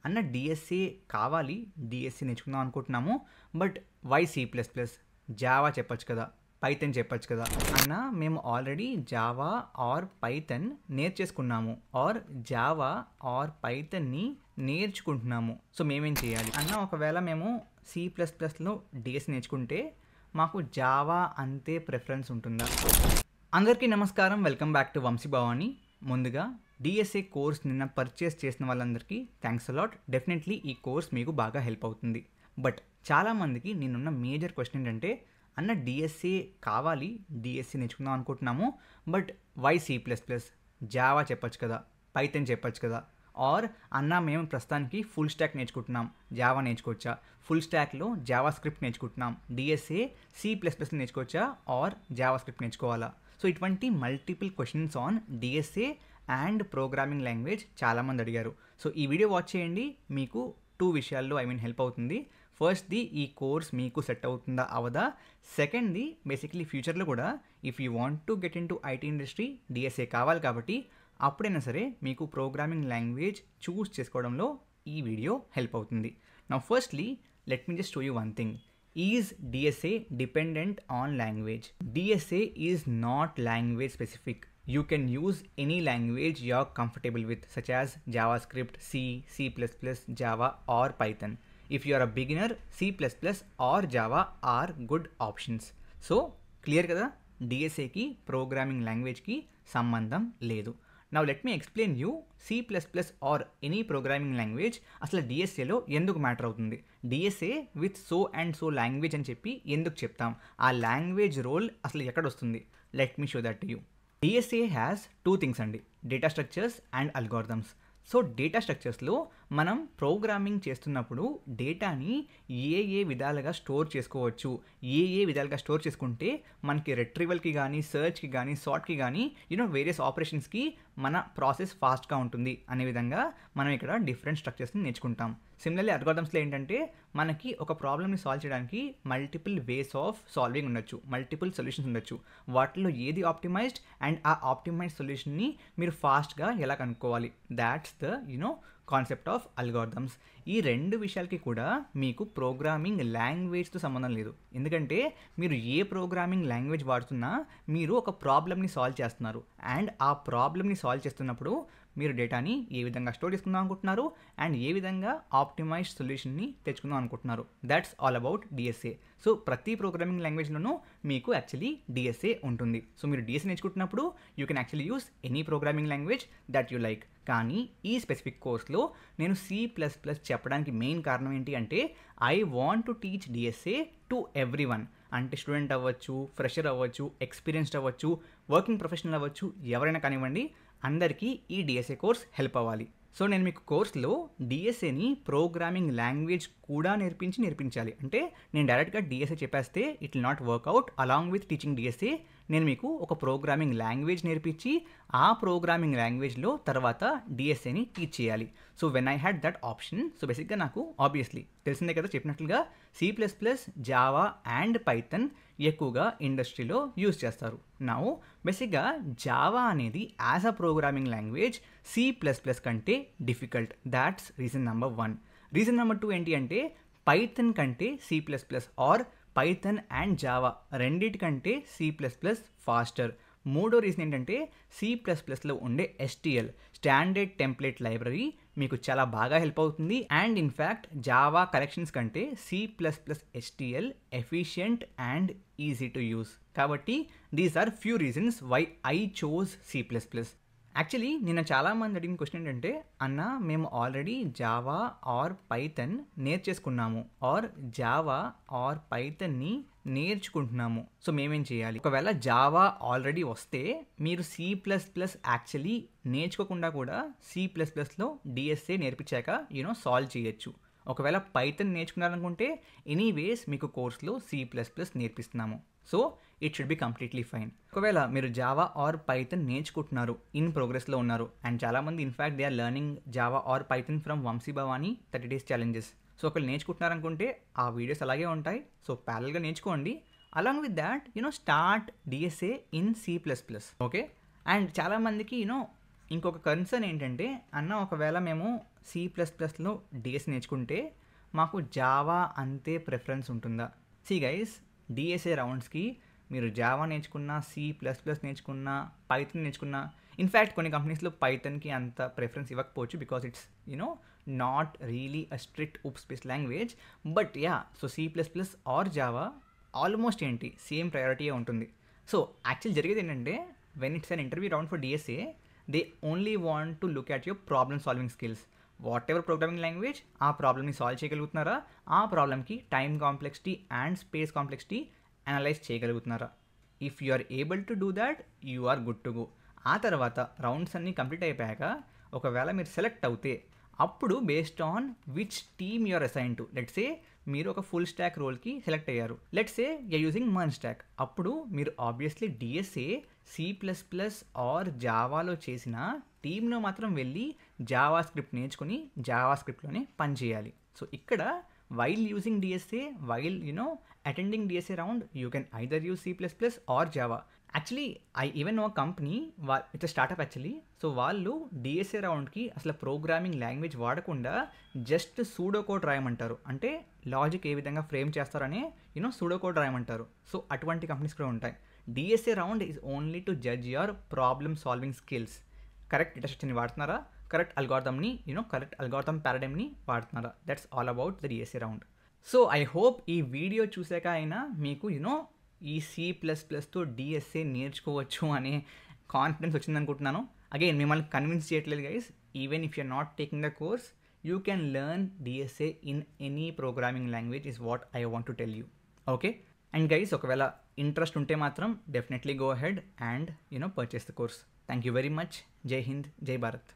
అన్న డిఎస్ఏ కావాలి, డిఎస్ఏ నేర్చుకుందాం అనుకుంటున్నాము. But why C++? జావా చెప్పొచ్చు కదా, పైథాన్ చెప్పొచ్చు కదా. అన్న మేము ఆల్రెడీ జావా ఆర్ పైథాన్ నేర్చేసుకున్నాము, ఆర్ జావా ఆర్ పైథాన్ని నేర్చుకుంటున్నాము. సో మేమేం చేయాలి అన్న? ఒకవేళ మేము C++లో డిఎస్ఏ నేర్చుకుంటే మాకు జావా అంతే ప్రిఫరెన్స్ ఉంటుందా? అందరికీ నమస్కారం, welcome back to Vamshi Bhavani. ముందుగా డిఎస్ఏ కోర్స్ నిన్న పర్చేస్ చేసిన వాళ్ళందరికీ థ్యాంక్స్ అలాట్. డెఫినెట్లీ ఈ కోర్స్ మీకు బాగా హెల్ప్ అవుతుంది. బట్ చాలామందికి నేనున్న మేజర్ క్వశ్చన్ ఏంటంటే, అన్న డిఎస్ఏ కావాలి, డిఎస్ఏ నేర్చుకుందాం అనుకుంటున్నాము. But why C++? జావా చెప్పొచ్చు కదా, పైథాన్ చెప్పొచ్చు కదా. ఆర్ అన్న మేము ప్రస్తుతానికి ఫుల్ స్టాక్ నేర్చుకుంటున్నాం, జావా నేర్చుకోవచ్చా? ఫుల్ స్టాక్లో జావా స్క్రిప్ట్ నేర్చుకుంటున్నాం, డిఎస్ఏ C++ నేర్చుకోవచ్చా ఆర్ జావా స్క్రిప్ట్ నేర్చుకోవాలా? సో ఇటువంటి multiple questions on DSA and programming language చాలామంది అడిగారు. సో ఈ వీడియో వాచ్ చేయండి, మీకు 2 విషయాల్లో హెల్ప్ అవుతుంది. ఫస్ట్ది, ఈ కోర్స్ మీకు సెట్ అవుతుందా అవదా. సెకండ్ది, బేసిక్లీ ఫ్యూచర్లో కూడా if you want to get in to IT industry DSA కావాలి కాబట్టి అప్పుడైనా సరే మీకు ప్రోగ్రామింగ్ లాంగ్వేజ్ చూస్ చేసుకోవడంలో ఈ వీడియో హెల్ప్ అవుతుంది. Now firstly let me just show you one thing. Is DSA dependent on language? DSA is not language specific. You can use any language you're comfortable with, such as JavaScript, C++, Java or Python. If you are a beginner, C++ or Java are good options. So clear kada? DSA ki programming language ki sambandham ledu. Now let me explain you C++ or any programming language అసలు డిఎస్ఏలో ఎందుకు matter అవుతుంది. DSA with so and so language అని చెప్పి ఎందుకు చెప్తాం, ఆ language role అసలు ఎక్కడ వస్తుంది. Let me show that to you. DSA has 2 things అండి, data structures and algorithms. So data స్ట్రక్చర్స్లో మనం ప్రోగ్రామింగ్ చేస్తున్నప్పుడు డేటాని ఏ విధాలుగా స్టోర్ చేసుకోవచ్చు, ఏ విధాలుగా స్టోర్ చేసుకుంటే మనకి రిట్రీవల్కి కానీ, సర్చ్కి కానీ, సార్ట్కి కానీ వేరియస్ ఆపరేషన్స్కి మన ప్రాసెస్ ఫాస్ట్గా ఉంటుంది అనే విధంగా మనం ఇక్కడ డిఫరెంట్ స్ట్రక్చర్స్ని నేర్చుకుంటాం. సిమిలర్లీ అల్గోరిథమ్స్లో ఏంటంటే మనకి ఒక ప్రాబ్లమ్ని సాల్వ్ చేయడానికి మల్టిపుల్ వేస్ ఆఫ్ సాల్వింగ్ ఉండొచ్చు, మల్టిపుల్ సొల్యూషన్స్ ఉండొచ్చు. వాటిలో ఏది ఆప్టిమైజ్డ్ అండ్ ఆ ఆప్టిమైజ్డ్ సొల్యూషన్ని మీరు ఫాస్ట్గా ఎలా కనుక్కోవాలి, that's the concept of algorithms. ఈ 2 విషయాలకి కూడా మీకు ప్రోగ్రామింగ్ లాంగ్వేజ్తో సంబంధం లేదు. ఎందుకంటే మీరు ఏ ప్రోగ్రామింగ్ లాంగ్వేజ్ వాడుతున్నా మీరు ఒక ప్రాబ్లమ్ని సాల్వ్ చేస్తున్నారు, అండ్ ఆ ప్రాబ్లమ్ని సాల్వ్ చేస్తున్నప్పుడు మీరు డేటాని ఏ విధంగా స్టోర్ చేసుకుందాం అనుకుంటున్నారు అండ్ ఏ విధంగా ఆప్టిమైజ్డ్ సొల్యూషన్ని తెచ్చుకుందాం అనుకుంటున్నారు. That's all about DSA. So ప్రతి ప్రోగ్రామింగ్ లాంగ్వేజ్లోనూ మీకు యాక్చువల్లీ డిఎస్ఏ ఉంటుంది. సో మీరు డిఎస్ఏ నేర్చుకుంటున్నప్పుడు you can actually use any programming language that you like. కానీ ఈ స్పెసిఫిక్ కోర్స్లో నేను C++ చెప్పడానికి మెయిన్ కారణం ఏంటి అంటే, I want to teach DSA to every one. అంటే స్టూడెంట్ అవ్వచ్చు, ఫ్రెషర్ అవ్వచ్చు, ఎక్స్పీరియన్స్డ్ అవ్వచ్చు, వర్కింగ్ ప్రొఫెషనల్ అవ్వచ్చు, ఎవరైనా కానివ్వండి, అందరికీ ఈ డిఎస్ఏ కోర్స్ హెల్ప్ అవ్వాలి. సో నేను మీకు కోర్స్లో డిఎస్ఏని ప్రోగ్రామింగ్ లాంగ్వేజ్ కూడా నేర్పించాలి. అంటే నేను డైరెక్ట్గా డిఎస్ఏ చెప్పేస్తే it will not work out. Along with teaching DSA నేను మీకు ఒక ప్రోగ్రామింగ్ లాంగ్వేజ్ నేర్పించి ఆ ప్రోగ్రామింగ్ లాంగ్వేజ్లో తర్వాత డిఎస్ఏని టీచ్ చేయాలి. So when I had that option, so బేసిక్గా నాకు ఆబ్వియస్లీ తెలిసిందే కదా, చెప్పినట్లుగా C++, జావా అండ్ పైథాన్ ఎక్కువగా ఇండస్ట్రీలో యూజ్ చేస్తారు. నా బేసిక్గా జావా అనేది as a programming language C++ కంటే difficult. That's reason number 1. Reason number 2 ఏంటి అంటే, పైథాన్ కంటే C++ or Python and Java రెండిటికంటే C++ ఫాస్టర్. మూడో రీజన్ ఏంటంటే, C++లో ఉండే STL స్టాండర్డ్ టెంప్లెట్ లైబ్రరీ మీకు చాలా బాగా హెల్ప్ అవుతుంది. అండ్ ఇన్ఫ్యాక్ట్ జావా కలెక్షన్స్ కంటే C++ STL efficient and easy to use. కాబట్టి these are few reasons why I chose C++. Actually నిన్న చాలామంది అడిగిన క్వశ్చన్ ఏంటంటే, అన్న మేము ఆల్రెడీ జావా ఆర్ పైథాన్ నేర్చేసుకున్నాము, ఆర్ జావా ఆర్ పైథాన్ని నేర్చుకుంటున్నాము. సో మేమేం చేయాలి? ఒకవేళ జావా ఆల్రెడీ వస్తే మీరు C++ యాక్చువల్లీ నేర్చుకోకుండా కూడా C++లో డిఎస్ఏ నేర్పించాక సాల్వ్ చేయొచ్చు. ఒకవేళ పైథాన్ నేర్చుకున్నారనుకుంటే ఎనీవేస్ మీకు కోర్స్లో C++ నేర్పిస్తున్నాము. So it should be completely fine. ఒకవేళ మీరు జావా ఆర్ పైథాన్ నేర్చుకుంటున్నారు, ఇన్ ప్రోగ్రెస్లో ఉన్నారు, అండ్ చాలామంది in fact they are learning Java or Python from Vamsi Bhavani 30 days challenges. సో ఒకవేళ నేర్చుకుంటున్నారనుకుంటే ఆ వీడియోస్ అలాగే ఉంటాయి. సో ప్యారల్గా నేర్చుకోండి. Along with that start DSA in C++. Okay. And చాలామందికి ఇంకొక కన్సర్న్ ఏంటంటే, అన్న ఒకవేళ మేము C++లో డిఎస్ఏ నేర్చుకుంటే మాకు జావా అంతే ప్రిఫరెన్స్ ఉంటుందా? సీ గైస్, డిఎస్ఏ రౌండ్స్కి మీరు జావా నేర్చుకున్నా, C++ నేర్చుకున్నా, పైథాన్ నేర్చుకున్నా, ఇన్ఫ్యాక్ట్ కొన్ని కంపెనీస్లో పైథాన్కి అంత ప్రిఫరెన్స్ ఇవ్వకపోవచ్చు because it's not really a strict OOPs based language. But yeah, so C++ or Java almost ఏంటి సేమ్ ప్రయారిటీయే ఉంటుంది. సో యాక్చువల్ జరిగేది ఏంటంటే, when it's an interview round for DSA, they only want to look at your problem solving skills. Whatever programming language, ఆ ప్రాబ్లమ్ని solve చేయగలుగుతున్నారా, ఆ ప్రాబ్లమ్కి time complexity and space complexity analyze చేయగలుగుతున్నారా? If you are able to do that, you are good to go. ఆ తర్వాత rounds అన్నీ complete అయిపోయాక ఒకవేళ మీరు సెలెక్ట్ అవుతే, అప్పుడు based on which team you're assign to, let's say మీరు ఒక ఫుల్ స్టాక్ రోల్కి సెలెక్ట్ అయ్యారు, let's say you're using merge stack, అప్పుడు మీరు ఆబ్వియస్లీ డిఎస్ఏ C++ ఆర్ జావాలో చేసిన టీంలో మాత్రం వెళ్ళి జావా స్క్రిప్ట్ నేర్చుకుని జావా స్క్రిప్ట్లోనే పనిచేయాలి. సో ఇక్కడ while using DSA, while attending DSA round, you can either use C++ or Java. Actually I even know company, it's startup actually. So వాళ్ళు డిఎస్ఏ రౌండ్కి అసలు ప్రోగ్రామింగ్ లాంగ్వేజ్ వాడకుండా జస్ట్ సూడో కోడ్ రాయమంటారు. అంటే లాజిక్ ఏ విధంగా frame చేస్తారని pseudo code రాయమంటారు. So అటువంటి కంపెనీస్ కూడా ఉంటాయి. DSA round is only to judge your problem solving skills. Correct data స్ట్రక్చర్ని వాడుతున్నారా, కరెక్ట్ అల్గారిథమ్ని కరెక్ట్ అల్గారిథమ్ పారాడైమ్ని వాడుతున్నారా, that's all about the DSA round. So I hope ఈ వీడియో చూసాక అయినా మీకు ఈ C++తో డిఎస్ఏ నేర్చుకోవచ్చు అనే కాన్ఫిడెన్స్ వచ్చిందనుకుంటున్నాను. అగైన్ మిమ్మల్ని కన్విన్స్ చేయట్లేదు guys. Even if you're not taking the course, you can learn DSA in any programming language is what I want to tell you. Okay, and guys ఒకవేళ ఇంట్రెస్ట్ ఉంటే మాత్రం definitely go ahead and purchase the course. Thank you very much. Jai Hind, జై భారత్.